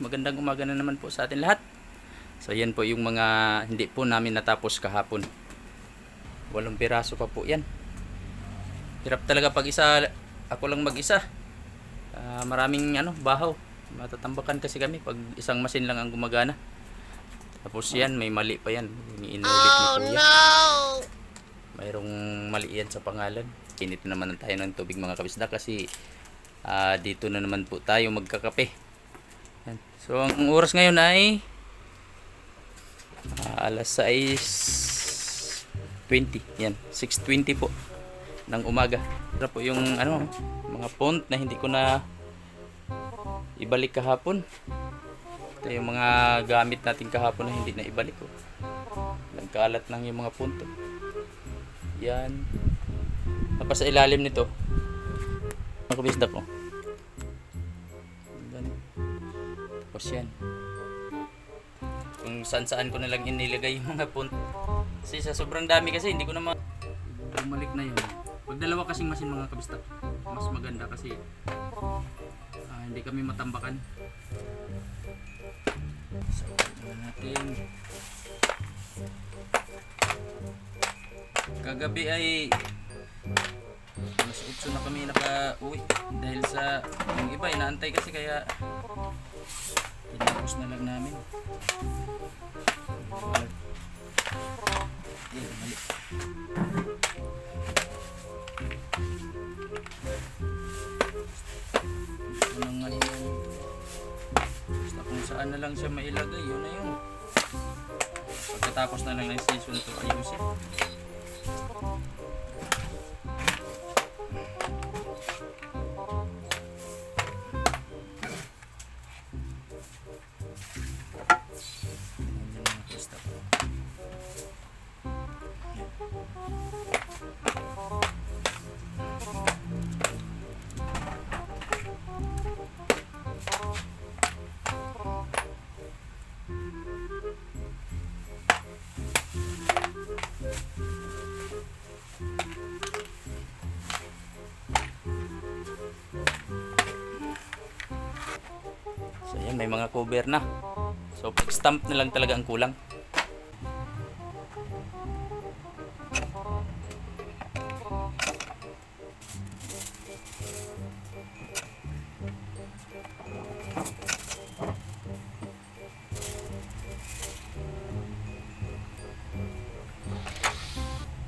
magandang umaga na naman po sa atin lahat. So yan po yung mga hindi po namin natapos kahapon. 8 piraso pa po yan. Hirap talaga pag isa, ako lang mag-isa. Maraming bahaw. Matatambakan kasi kami pag isang machine lang ang gumagana. Tapos yan, may mali pa yan. Inulit ni Kuya. Mayroong mali yan sa pangalan. Init naman tayo ng tubig mga kabisda kasi dito na naman po tayo magkakape. Yan. So ang oras ngayon ay alas 6:20. Yan, 6:20 po ng umaga. Ito po yung mga font na hindi ko na ibalik kahapon. Ito yung mga gamit natin kahapon na hindi na ibalik ko. Nagkalat lang yung mga punto. Yan. Tapos sa ilalim nito mga kabisda ko. Tapos yan. Kung saan ko na lang inilagay yung mga punto. Kasi sa sobrang dami kasi hindi ko na bumalik na yun. Pag dalawa kasing machine mga kabisda, mas maganda kasi hindi kami matambakan. So, natin. Kagabi ay alas 8 na kami naka-uwi dahil sa yung iba inaantay kasi kaya tinapos na lang namin. Mali. Ito na nga yun. Basta kung saan na lang siya mailagay, yun na yun. Pagkatapos na lang ng season ito ayusin. So yan, may mga cover na. So pag stamp na lang talaga ang kulang.